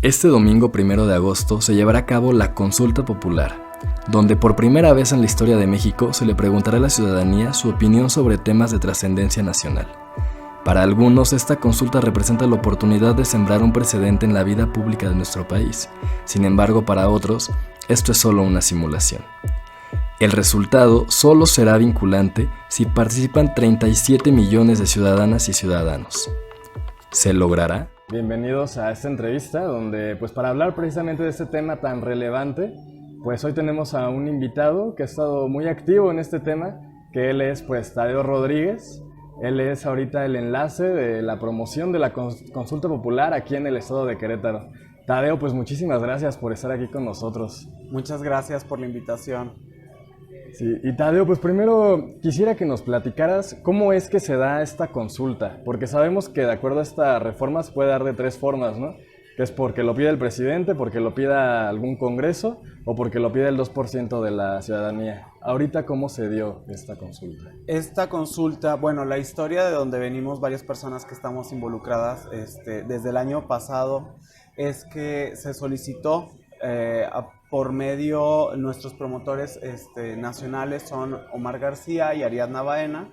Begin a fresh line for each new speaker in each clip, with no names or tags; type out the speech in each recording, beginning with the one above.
Este domingo 1 de agosto se llevará a cabo la Consulta Popular, donde por primera vez en la historia de México se le preguntará a la ciudadanía su opinión sobre temas de trascendencia nacional. Para algunos, esta consulta representa la oportunidad de sembrar un precedente en la vida pública de nuestro país. Sin embargo, para otros, esto es solo una simulación. El resultado solo será vinculante si participan 37 millones de ciudadanas y ciudadanos. ¿Se logrará? Bienvenidos a esta entrevista donde, para hablar precisamente de este tema tan relevante, hoy tenemos a un invitado que ha estado muy activo en este tema, que él es Tadeo Rodríguez. Él es ahorita el enlace de la promoción de la consulta popular aquí en el estado de Querétaro. Tadeo, muchísimas gracias por estar aquí con nosotros.
Muchas gracias por la invitación.
Sí, y Tadeo, primero quisiera que nos platicaras cómo es que se da esta consulta, porque sabemos que de acuerdo a esta reforma se puede dar de 3 formas, ¿no? Que es porque lo pide el presidente, porque lo pida algún congreso o porque lo pide el 2% de la ciudadanía. Ahorita, ¿cómo se dio esta consulta?
Esta consulta, la historia de donde venimos varias personas que estamos involucradas desde el año pasado es que se solicitó por medio, nuestros promotores nacionales son Omar García y Ariadna Baena,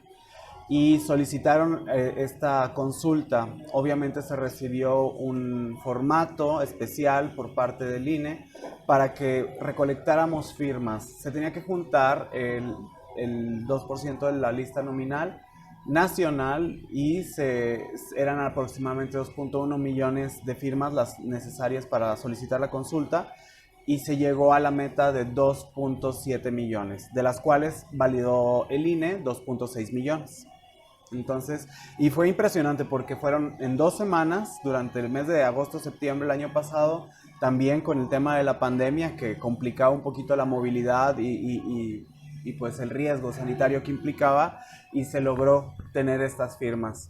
y solicitaron esta consulta. Obviamente se recibió un formato especial por parte del INE para que recolectáramos firmas. Se tenía que juntar el 2% de la lista nominal nacional y eran aproximadamente 2.1 millones de firmas las necesarias para solicitar la consulta, y se llegó a la meta de 2.7 millones, de las cuales validó el INE 2.6 millones. Entonces, y fue impresionante porque fueron en 2 semanas, durante el mes de agosto-septiembre del año pasado, también con el tema de la pandemia que complicaba un poquito la movilidad y el riesgo sanitario que implicaba, y se logró tener estas firmas.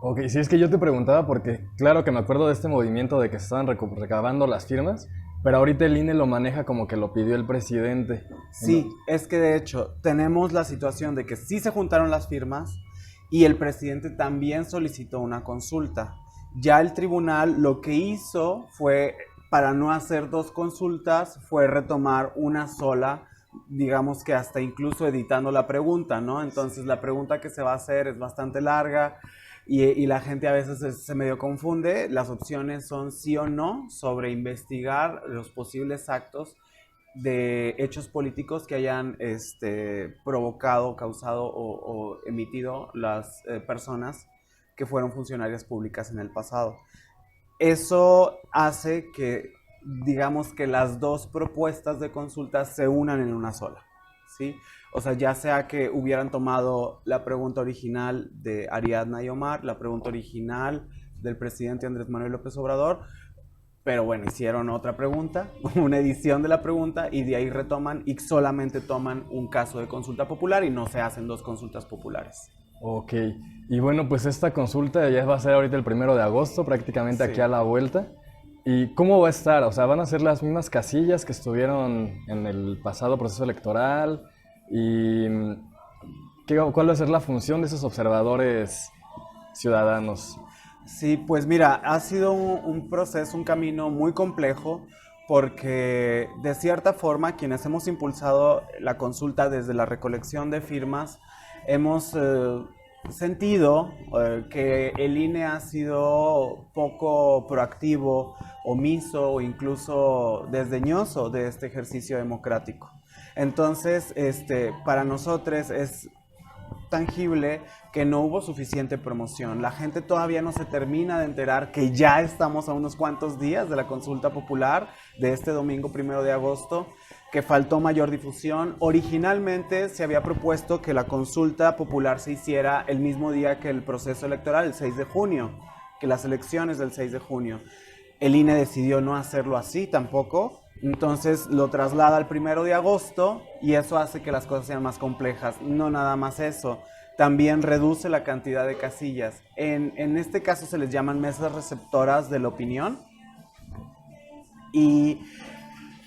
Ok, sí, es que yo te preguntaba porque claro que me acuerdo de este movimiento de que se estaban recabando las firmas, pero ahorita el INE lo maneja como que lo pidió el presidente.
Sí, es que de hecho tenemos la situación de que sí se juntaron las firmas y el presidente también solicitó una consulta. Ya el tribunal lo que hizo fue, para no hacer 2 consultas, fue retomar una sola, digamos que hasta incluso editando la pregunta, ¿no? Entonces la pregunta que se va a hacer es bastante larga y la gente a veces se medio confunde. Las opciones son sí o no sobre investigar los posibles actos de hechos políticos que hayan provocado, causado o emitido las personas que fueron funcionarias públicas en el pasado. Eso hace que, digamos, que las 2 propuestas de consulta se unan en una sola, ¿sí? O sea, ya sea que hubieran tomado la pregunta original de Ariadna y Omar, la pregunta original del presidente Andrés Manuel López Obrador, pero hicieron otra pregunta, una edición de la pregunta, y de ahí retoman y solamente toman un caso de consulta popular y no se hacen 2 consultas populares.
Ok, y esta consulta ya va a ser ahorita el 1 de agosto, prácticamente sí, aquí a la vuelta. ¿Y cómo va a estar? O sea, ¿van a ser las mismas casillas que estuvieron en el pasado proceso electoral? ¿Y cuál va a ser la función de esos observadores ciudadanos?
Sí, mira, ha sido un proceso, un camino muy complejo, porque de cierta forma quienes hemos impulsado la consulta desde la recolección de firmas hemos sentido que el INE ha sido poco proactivo, omiso o incluso desdeñoso de este ejercicio democrático. Entonces, para nosotros es tangible que no hubo suficiente promoción. La gente todavía no se termina de enterar que ya estamos a unos cuantos días de la consulta popular de este domingo 1 de agosto, que faltó mayor difusión. Originalmente se había propuesto que la consulta popular se hiciera el mismo día que el proceso electoral, el 6 de junio, que las elecciones del 6 de junio. El INE decidió no hacerlo así tampoco. Entonces lo traslada al 1 de agosto y eso hace que las cosas sean más complejas. No nada más eso, también reduce la cantidad de casillas. En este caso se les llaman mesas receptoras de la opinión, y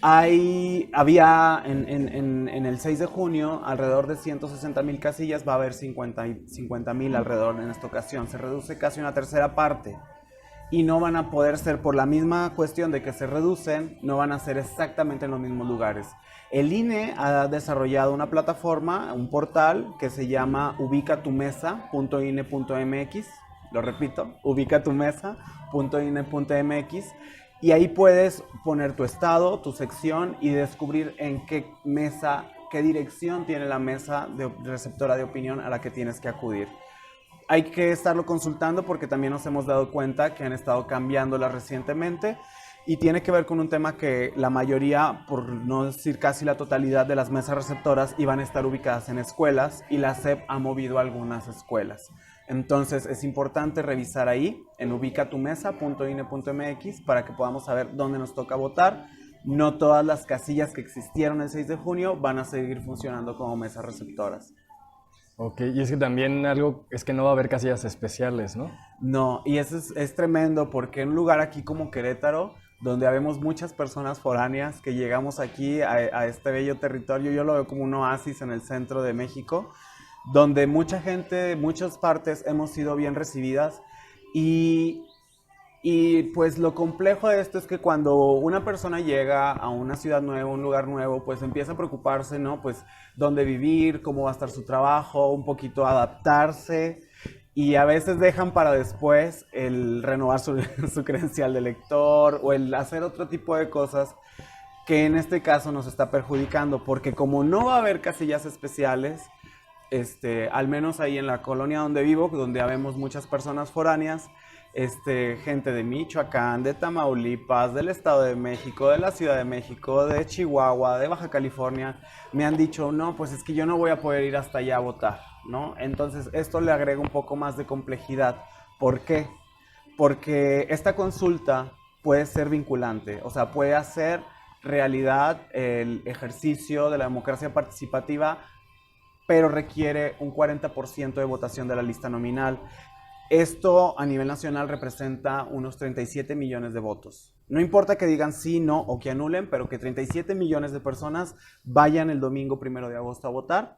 había en el 6 de junio alrededor de 160,000 casillas, va a haber 50,000 alrededor en esta ocasión. Se reduce casi una tercera parte. y no van a poder ser, por la misma cuestión de que se reducen, no van a ser exactamente en los mismos lugares. El INE ha desarrollado una plataforma, un portal que se llama ubicatumesa.ine.mx, lo repito, ubicatumesa.ine.mx, y ahí puedes poner tu estado, tu sección y descubrir en qué mesa, qué dirección tiene la mesa de receptora de opinión a la que tienes que acudir. Hay que estarlo consultando porque también nos hemos dado cuenta que han estado cambiándolas recientemente y tiene que ver con un tema que la mayoría, por no decir casi la totalidad de las mesas receptoras, iban a estar ubicadas en escuelas y la SEP ha movido algunas escuelas. Entonces es importante revisar ahí en ubicatumesa.ine.mx para que podamos saber dónde nos toca votar. No todas las casillas que existieron el 6 de junio van a seguir funcionando como mesas receptoras.
Ok, y es que también algo es que no va a haber casillas especiales, ¿no?
No, y eso es tremendo porque en un lugar aquí como Querétaro, donde habemos muchas personas foráneas que llegamos aquí a este bello territorio, yo lo veo como un oasis en el centro de México, donde mucha gente de muchas partes hemos sido bien recibidas y pues lo complejo de esto es que cuando una persona llega a una ciudad nueva, un lugar nuevo, pues empieza a preocuparse, ¿no? Pues dónde vivir, cómo va a estar su trabajo, un poquito adaptarse y a veces dejan para después el renovar su credencial de lector o el hacer otro tipo de cosas que en este caso nos está perjudicando porque como no va a haber casillas especiales, al menos ahí en la colonia donde vivo, donde habemos muchas personas foráneas, gente de Michoacán, de Tamaulipas, del Estado de México, de la Ciudad de México, de Chihuahua, de Baja California, me han dicho, no, pues es que yo no voy a poder ir hasta allá a votar, ¿no? Entonces esto le agrega un poco más de complejidad. ¿Por qué? Porque esta consulta puede ser vinculante, o sea, puede hacer realidad el ejercicio de la democracia participativa, pero requiere un 40% de votación de la lista nominal. Esto a nivel nacional representa unos 37 millones de votos. No importa que digan sí, no o que anulen, pero que 37 millones de personas vayan el domingo 1 de agosto a votar,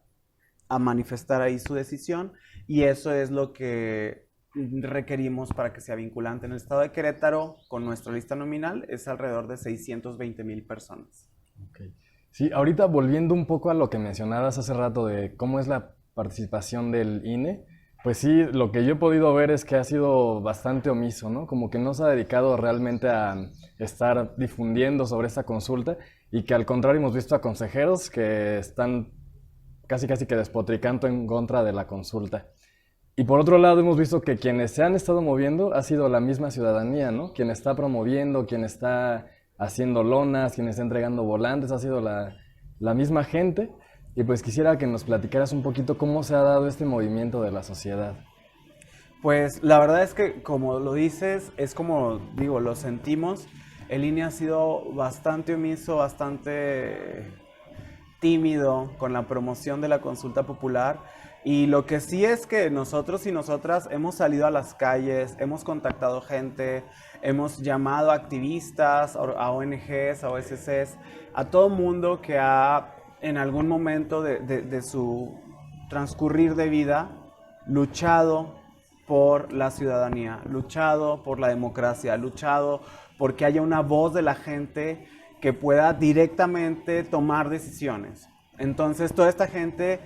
a manifestar ahí su decisión, y eso es lo que requerimos para que sea vinculante. En el estado de Querétaro, con nuestra lista nominal, es alrededor de 620,000 personas.
Okay. Sí, ahorita volviendo un poco a lo que mencionabas hace rato de cómo es la participación del INE, pues sí, lo que yo he podido ver es que ha sido bastante omiso, ¿no? Como que no se ha dedicado realmente a estar difundiendo sobre esta consulta y que al contrario hemos visto a consejeros que están casi que despotricando en contra de la consulta. Y por otro lado hemos visto que quienes se han estado moviendo ha sido la misma ciudadanía, ¿no? Quien está promoviendo, quien está haciendo lonas, quien está entregando volantes, ha sido la misma gente. Y pues quisiera que nos platicaras un poquito cómo se ha dado este movimiento de la sociedad.
Pues la verdad es que como lo dices, es como digo, lo sentimos. El INE ha sido bastante omiso, bastante tímido con la promoción de la consulta popular. Y lo que sí es que nosotros y nosotras hemos salido a las calles, hemos contactado gente, hemos llamado a activistas, a ONGs, a OSCs, a todo mundo que ha en algún momento de su transcurrir de vida luchado por la ciudadanía, luchado por la democracia, luchado porque haya una voz de la gente que pueda directamente tomar decisiones. Entonces toda esta gente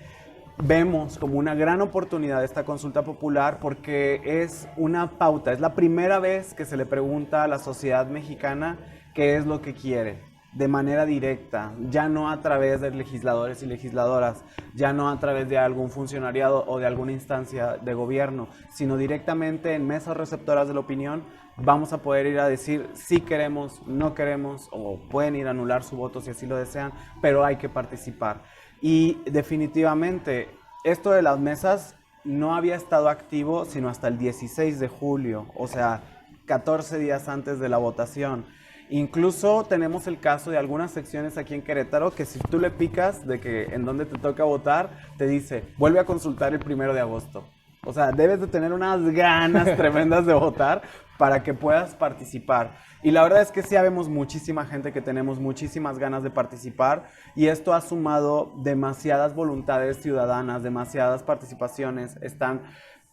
vemos como una gran oportunidad esta consulta popular porque es una pauta, es la primera vez que se le pregunta a la sociedad mexicana qué es lo que quiere. De manera directa, ya no a través de legisladores y legisladoras, ya no a través de algún funcionariado o de alguna instancia de gobierno, sino directamente en mesas receptoras de la opinión, vamos a poder ir a decir si queremos, no queremos, o pueden ir a anular su voto si así lo desean, pero hay que participar. Y definitivamente, esto de las mesas no había estado activo sino hasta el 16 de julio, o sea, 14 días antes de la votación. Incluso tenemos el caso de algunas secciones aquí en Querétaro que si tú le picas de que en dónde te toca votar, te dice, vuelve a consultar el 1 de agosto. O sea, debes de tener unas ganas tremendas de votar para que puedas participar. Y la verdad es que sí habemos muchísima gente que tenemos muchísimas ganas de participar y esto ha sumado demasiadas voluntades ciudadanas, demasiadas participaciones. Están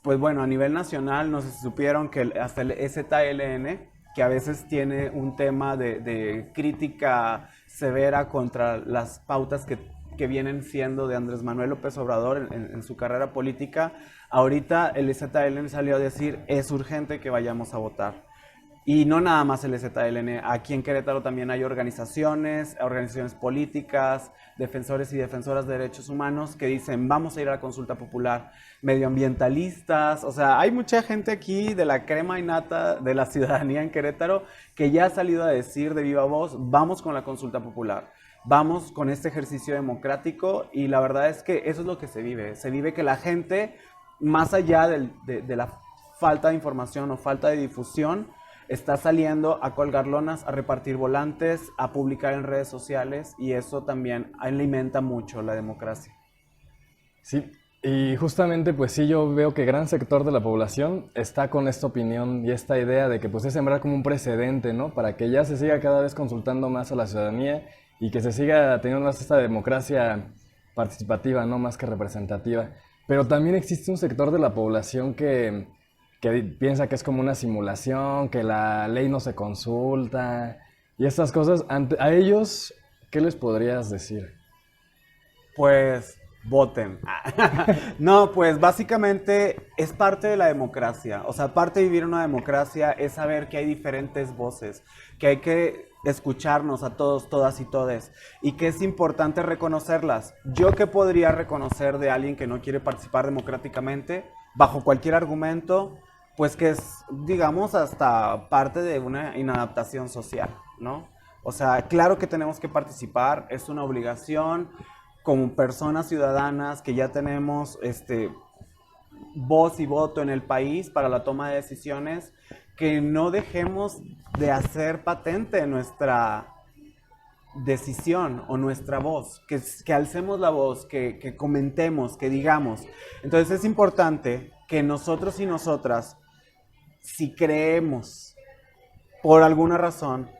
pues bueno, a nivel nacional, no sé si supieron que hasta el EZLN, que a veces tiene un tema de crítica severa contra las pautas que vienen siendo de Andrés Manuel López Obrador en su carrera política, ahorita el EZLN salió a decir, es urgente que vayamos a votar. Y no nada más el EZLN, aquí en Querétaro también hay organizaciones políticas, defensores y defensoras de derechos humanos que dicen vamos a ir a la consulta popular, medioambientalistas, o sea, hay mucha gente aquí de la crema y nata de la ciudadanía en Querétaro que ya ha salido a decir de viva voz, vamos con la consulta popular, vamos con este ejercicio democrático y la verdad es que eso es lo que se vive que la gente, más allá de la falta de información o falta de difusión, está saliendo a colgar lonas, a repartir volantes, a publicar en redes sociales y eso también alimenta mucho la democracia.
Sí, y justamente pues sí yo veo que gran sector de la población está con esta opinión y esta idea de que pues es sembrar como un precedente, ¿no? Para que ya se siga cada vez consultando más a la ciudadanía y que se siga teniendo más esta democracia participativa, ¿no? Más que representativa. Pero también existe un sector de la población que piensa que es como una simulación, que la ley no se consulta y estas cosas. A ellos, ¿qué les podrías decir?
Pues voten. No, pues básicamente es parte de la democracia. O sea, parte de vivir una democracia es saber que hay diferentes voces, que hay que escucharnos a todos, todas y todes, y que es importante reconocerlas. ¿Yo qué podría reconocer de alguien que no quiere participar democráticamente, bajo cualquier argumento? Pues que es, digamos, hasta parte de una inadaptación social, ¿no? O sea, claro que tenemos que participar, es una obligación como personas ciudadanas que ya tenemos voz y voto en el país para la toma de decisiones, que no dejemos de hacer patente nuestra decisión o nuestra voz, que alcemos la voz, que comentemos, que digamos. Entonces es importante que nosotros y nosotras, si creemos por alguna razón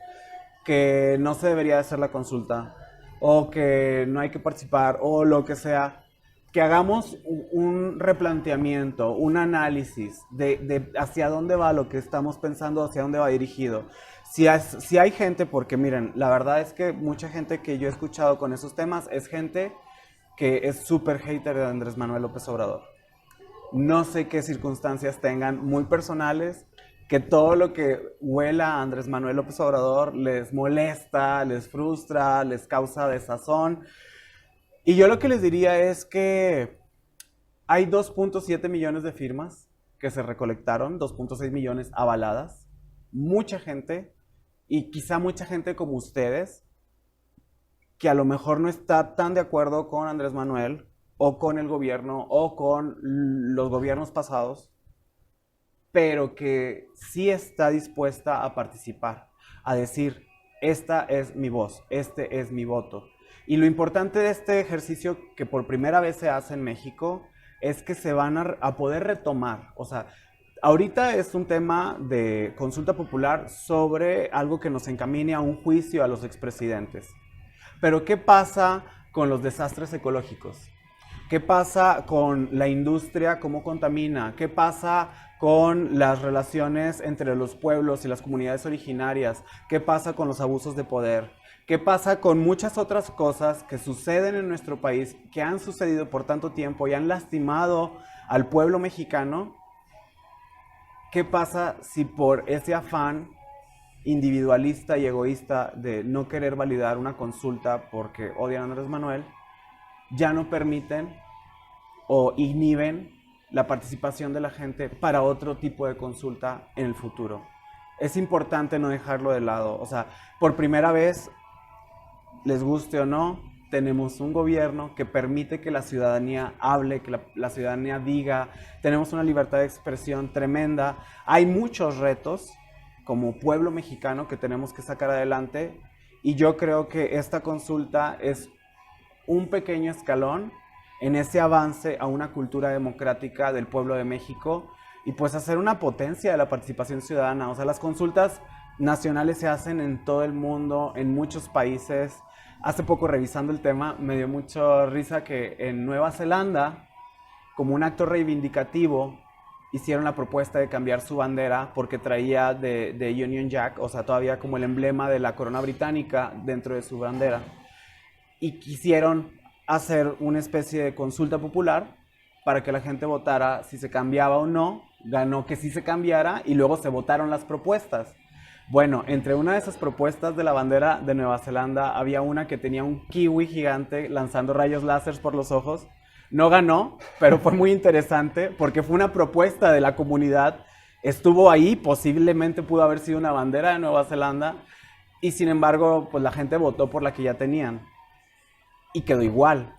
que no se debería hacer la consulta o que no hay que participar o lo que sea, que hagamos un replanteamiento, un análisis de hacia dónde va lo que estamos pensando, hacia dónde va dirigido. Si hay gente, porque miren, la verdad es que mucha gente que yo he escuchado con esos temas es gente que es súper hater de Andrés Manuel López Obrador. No sé qué circunstancias tengan muy personales, que todo lo que huela a Andrés Manuel López Obrador les molesta, les frustra, les causa desazón. Y yo lo que les diría es que hay 2.7 millones de firmas que se recolectaron, 2.6 millones avaladas. Mucha gente, y quizá mucha gente como ustedes, que a lo mejor no está tan de acuerdo con Andrés Manuel, o con el gobierno, o con los gobiernos pasados, pero que sí está dispuesta a participar, a decir, esta es mi voz, este es mi voto. Y lo importante de este ejercicio que por primera vez se hace en México es que se van a poder retomar. O sea, ahorita es un tema de consulta popular sobre algo que nos encamine a un juicio a los expresidentes. Pero ¿qué pasa con los desastres ecológicos? ¿Qué pasa con la industria? ¿Cómo contamina? ¿Qué pasa con las relaciones entre los pueblos y las comunidades originarias? ¿Qué pasa con los abusos de poder? ¿Qué pasa con muchas otras cosas que suceden en nuestro país, que han sucedido por tanto tiempo y han lastimado al pueblo mexicano? ¿Qué pasa si por ese afán individualista y egoísta de no querer validar una consulta porque odian a Andrés Manuel, ya no permiten o inhiben la participación de la gente para otro tipo de consulta en el futuro? Es importante no dejarlo de lado. O sea, por primera vez, les guste o no, tenemos un gobierno que permite que la ciudadanía hable, que la ciudadanía diga. Tenemos una libertad de expresión tremenda. Hay muchos retos como pueblo mexicano que tenemos que sacar adelante, y yo creo que esta consulta es un pequeño escalón en ese avance a una cultura democrática del pueblo de México y pues hacer una potencia de la participación ciudadana. O sea, las consultas nacionales se hacen en todo el mundo, en muchos países. Hace poco, revisando el tema, me dio mucha risa que en Nueva Zelanda, como un acto reivindicativo hicieron la propuesta de cambiar su bandera porque traía de Union Jack, o sea, todavía como el emblema de la corona británica dentro de su bandera. Y quisieron hacer una especie de consulta popular para que la gente votara si se cambiaba o no. Ganó que sí se cambiara y luego se votaron las propuestas. Bueno, entre una de esas propuestas de la bandera de Nueva Zelanda había una que tenía un kiwi gigante lanzando rayos láser por los ojos. No ganó, pero fue muy interesante porque fue una propuesta de la comunidad. Estuvo ahí, posiblemente pudo haber sido una bandera de Nueva Zelanda y sin embargo, pues la gente votó por la que ya tenían y quedó igual.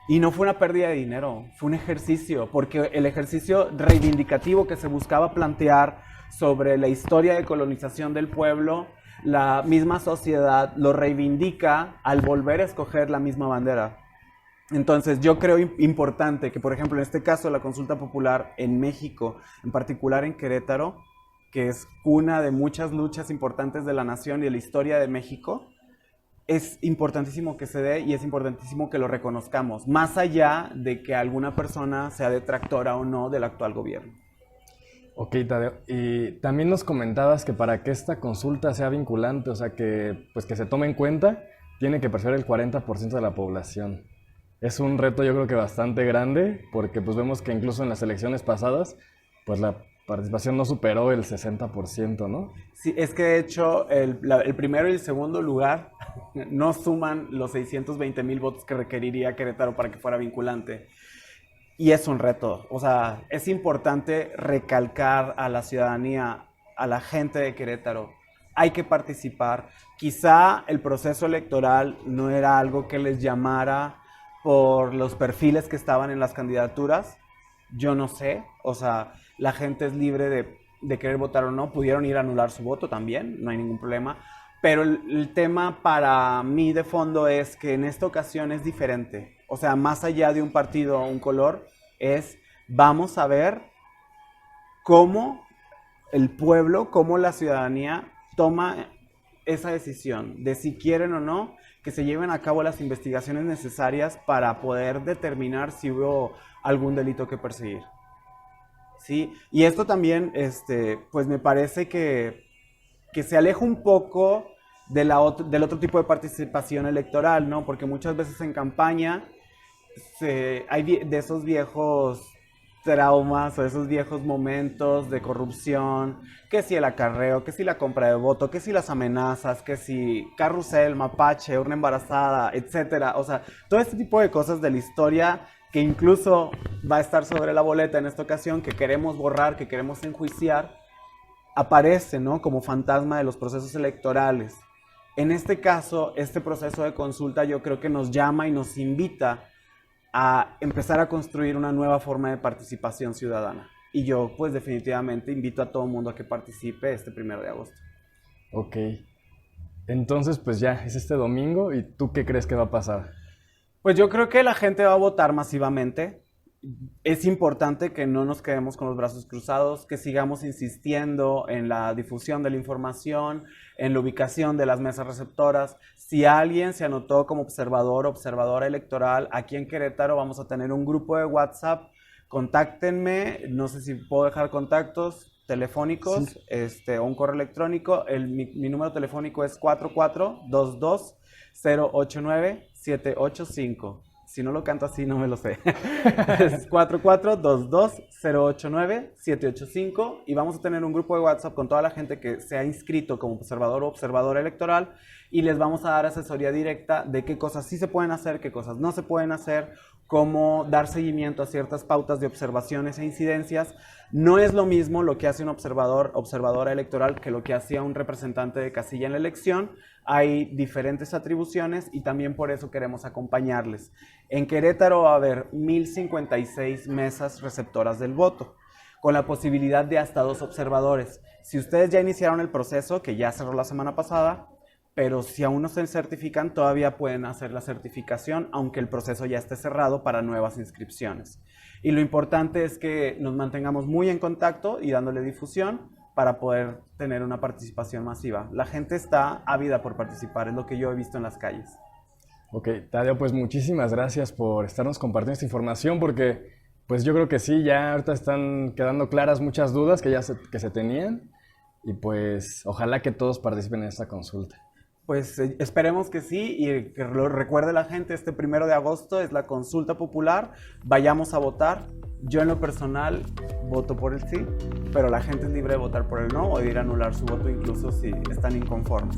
Y no fue una pérdida de dinero, fue un ejercicio, porque el ejercicio reivindicativo que se buscaba plantear sobre la historia de colonización del pueblo, la misma sociedad lo reivindica al volver a escoger la misma bandera. Entonces yo creo importante que, por ejemplo, en este caso la consulta popular en México, en particular en Querétaro, que es cuna de muchas luchas importantes de la nación y de la historia de México, es importantísimo que se dé y es importantísimo que lo reconozcamos, más allá de que alguna persona sea detractora o no del actual gobierno.
Ok, Tadeo. Y también nos comentabas que para que esta consulta sea vinculante, o sea, que, pues, que se tome en cuenta, tiene que participar el 40% de la población. Es un reto yo creo que bastante grande, porque pues vemos que incluso en las elecciones pasadas, pues la participación no superó el 60%, ¿no?
Sí, es que de hecho el primero y el segundo lugar no suman los 620,000 votos que requeriría Querétaro para que fuera vinculante. Y es un reto, o sea, es importante recalcar a la ciudadanía, a la gente de Querétaro, hay que participar. Quizá el proceso electoral no era algo que les llamara por los perfiles que estaban en las candidaturas, yo no sé, o sea, la gente es libre de querer votar o no, pudieron ir a anular su voto también, no hay ningún problema, pero el tema para mí de fondo es que en esta ocasión es diferente, o sea, más allá de un partido o un color, vamos a ver cómo el pueblo, cómo la ciudadanía toma esa decisión de si quieren o no que se lleven a cabo las investigaciones necesarias para poder determinar si hubo algún delito que perseguir. ¿Sí? Y esto también, pues me parece que se aleja un poco de del otro tipo de participación electoral, ¿no? Porque muchas veces en campaña hay de esos viejos traumas o esos viejos momentos de corrupción, que si el acarreo, que si la compra de voto, que si las amenazas, que si carrusel, mapache, urna embarazada, etcétera. O sea, todo este tipo de cosas de la historia que incluso va a estar sobre la boleta en esta ocasión, que queremos borrar, que queremos enjuiciar, aparece, ¿no?, como fantasma de los procesos electorales. En este caso, este proceso de consulta yo creo que nos llama y nos invita a empezar a construir una nueva forma de participación ciudadana. Y yo, pues definitivamente invito a todo el mundo a que participe este 1 de agosto.
Ok. Entonces, pues ya, es este domingo, ¿y tú qué crees que va a pasar?
Pues yo creo que la gente va a votar masivamente. Es importante que no nos quedemos con los brazos cruzados, que sigamos insistiendo en la difusión de la información, en la ubicación de las mesas receptoras. Si alguien se anotó como observador o observadora electoral, aquí en Querétaro vamos a tener un grupo de WhatsApp. Contáctenme, no sé si puedo dejar contactos telefónicos, sí, o un correo electrónico. Mi número telefónico es 4422-089-785. Si no lo canto así, no me lo sé. Es 4422-089-785 y vamos a tener un grupo de WhatsApp con toda la gente que se ha inscrito como observador o observadora electoral y les vamos a dar asesoría directa de qué cosas sí se pueden hacer, qué cosas no se pueden hacer, cómo dar seguimiento a ciertas pautas de observaciones e incidencias. No es lo mismo lo que hace un observador, observadora electoral que lo que hacía un representante de casilla en la elección. Hay diferentes atribuciones y también por eso queremos acompañarles. En Querétaro va a haber 1,056 mesas receptoras del voto, con la posibilidad de hasta 2 observadores. Si ustedes ya iniciaron el proceso, que ya cerró la semana pasada, pero si aún no se certifican, todavía pueden hacer la certificación, aunque el proceso ya esté cerrado para nuevas inscripciones. Y lo importante es que nos mantengamos muy en contacto y dándole difusión para poder tener una participación masiva. La gente está ávida por participar, es lo que yo he visto en las calles.
Ok, Tadeo, pues muchísimas gracias por estarnos compartiendo esta información, porque Pues yo creo que sí, ya ahorita están quedando claras muchas dudas que se tenían y pues ojalá que todos participen en esta consulta.
Pues esperemos que sí y que lo recuerde la gente, este 1 de agosto es la consulta popular, vayamos a votar. Yo en lo personal voto por el sí, pero la gente es libre de votar por el no o de ir a anular su voto incluso si están inconformes.